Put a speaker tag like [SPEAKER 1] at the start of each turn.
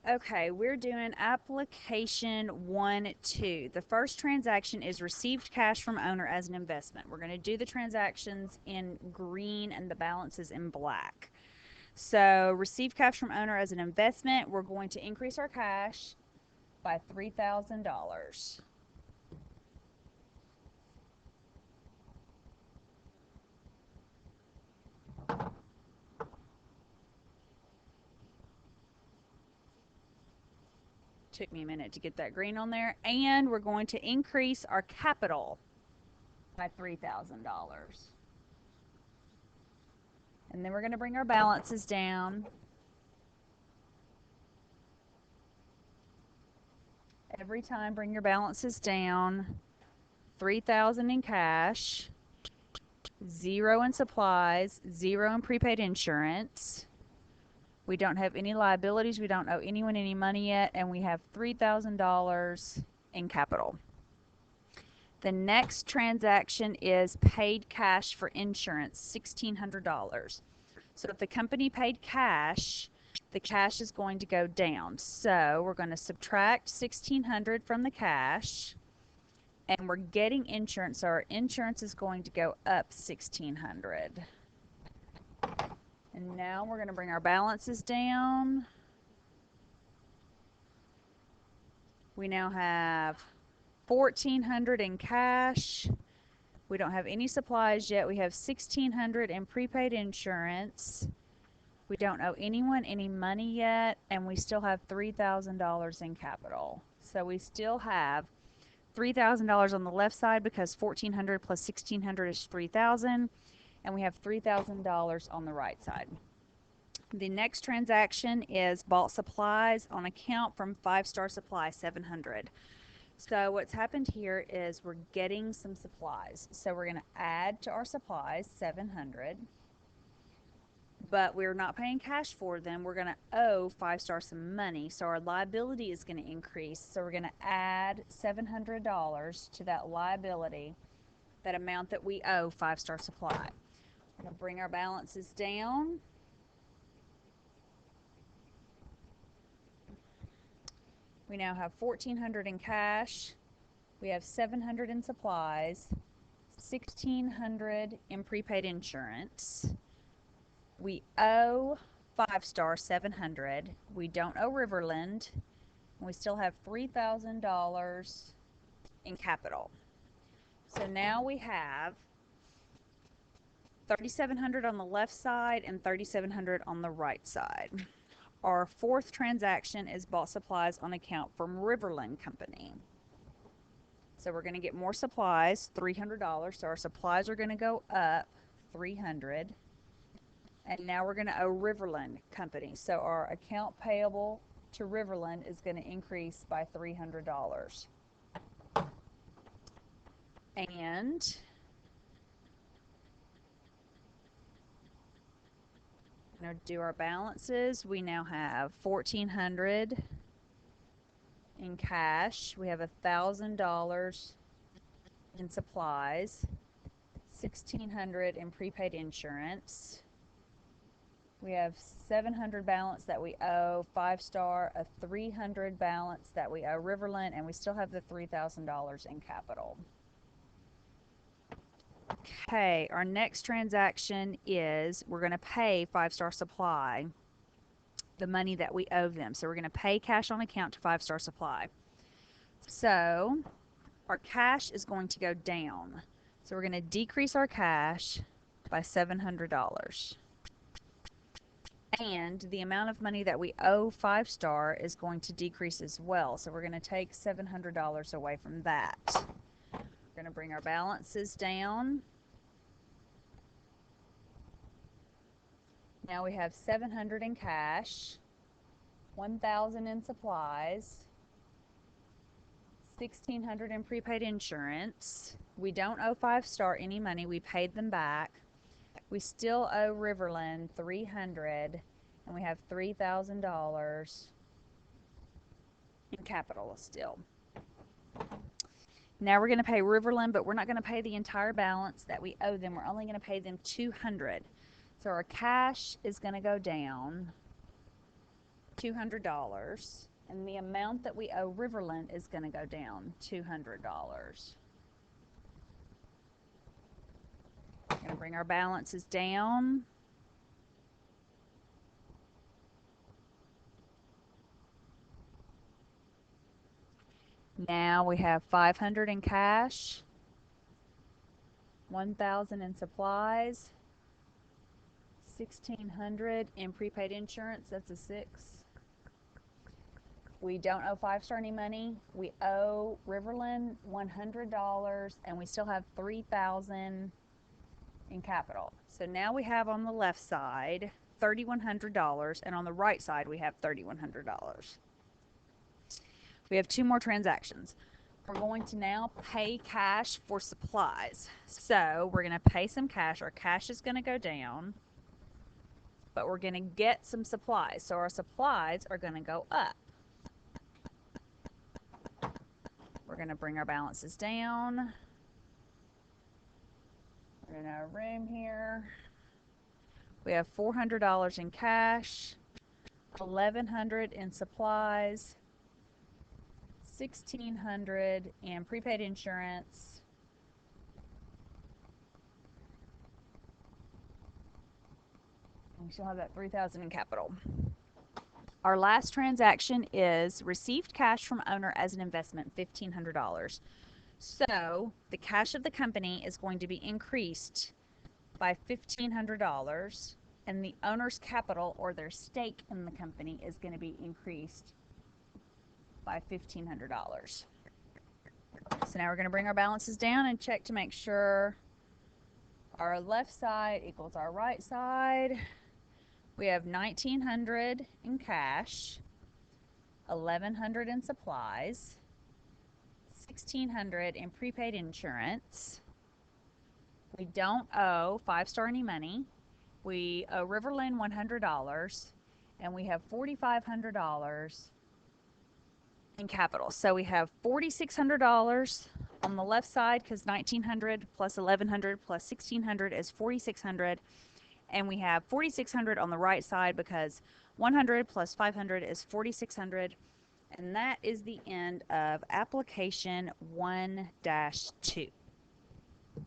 [SPEAKER 1] Okay, we're doing application 1-2. The first transaction is received cash from owner as an investment. We're going to do the transactions in green and the balance is in black. So, received cash from owner as an investment, we're going to increase our cash by $3,000. Took me a minute to get that green on there. And we're going to increase our capital by $3,000. And then we're going to bring our balances down. Every time, bring your balances down. 3,000 in cash, 0 in supplies, 0 in prepaid insurance. We don't have any liabilities. We don't owe anyone any money yet, and we have $3,000 in capital. The next transaction is paid cash for insurance, $1,600. So if the company paid cash, the cash is going to go down. So we're going to subtract $1,600 from the cash, and we're getting insurance, so our insurance is going to go up $1,600. And now we're going to bring our balances down. We now have $1,400 in cash. We don't have any supplies yet. We have $1,600 in prepaid insurance. We don't owe anyone any money yet, and we still have $3,000 in capital. So we still have $3,000 on the left side because $1,400 plus $1,600 is $3,000, and we have $3,000 on the right side. The next transaction is bought supplies on account from 5 Star Supply, $700. So what's happened here is we're getting some supplies. So we're going to add to our supplies $700, but we're not paying cash for them. We're going to owe 5 Star some money, so our liability is going to increase. So we're going to add $700 to that liability, that amount that we owe 5 Star Supply. We're going to bring our balances down. We now have $1,400 in cash. We have $700 in supplies, $1,600 in prepaid insurance. We owe 5 Star $700. We don't owe Riverland. We still have $3,000 in capital. So now we have $3,700 on the left side and $3,700 on the right side. Our fourth transaction is bought supplies on account from Riverland Company. So we're going to get more supplies, $300. So our supplies are going to go up $300. And now we're going to owe Riverland Company. So our account payable to Riverland is going to increase by $300. And now do our balances. We now have $1,400 in cash. We have $1,000 in supplies, $1,600 in prepaid insurance. We have $700 balance that we owe 5 Star, a $300 balance that we owe Riverland, and we still have the $3,000 in capital. Okay, our next transaction is we're going to pay 5 Star Supply the money that we owe them. So we're going to pay cash on account to 5 Star Supply. So our cash is going to go down. So we're going to decrease our cash by $700. And the amount of money that we owe 5 Star is going to decrease as well. So we're going to take $700 away from that. We're going to bring our balances down. Now we have $700 in cash, $1,000 in supplies, $1,600 in prepaid insurance. We don't owe 5 Star any money. We paid them back. We still owe Riverland $300, and we have $3,000 in capital still. Now we're going to pay Riverland, but we're not going to pay the entire balance that we owe them. We're only going to pay them $200. So our cash is going to go down $200. And the amount that we owe Riverland is going to go down $200. We're going to bring our balances down. Now we have $500 in cash, $1,000 in supplies, $1,600 in prepaid insurance. That's a 6. We don't owe Five Star any money. We owe Riverland $100, and we still have $3,000 in capital. So now we have on the left side $3,100, and on the right side we have $3,100. We have 2 more transactions. We're going to now pay cash for supplies. So we're going to pay some cash. Our cash is going to go down, but we're going to get some supplies. So our supplies are going to go up. We're going to bring our balances down. We're in our room here. We have $400 in cash, $1,100 in supplies, $1,600 in prepaid insurance, and we still have that $3,000 in capital. Our last transaction is received cash from owner as an investment, $1,500. So the cash of the company is going to be increased by $1,500, and the owner's capital, or their stake in the company, is going to be increased by $1,500. So now we're going to bring our balances down and check to make sure our left side equals our right side. We have $1,900 in cash, $1,100 in supplies, $1,600 in prepaid insurance. We don't owe Five Star any money. We owe Riverland $100, and we have $4,500 in capital. So we have $4,600 on the left side, because 1,900 plus 1,100 plus 1,600 is 4,600, and we have 4,600 on the right side because 100 plus 500 is 4,600, and that is the end of application 1-2.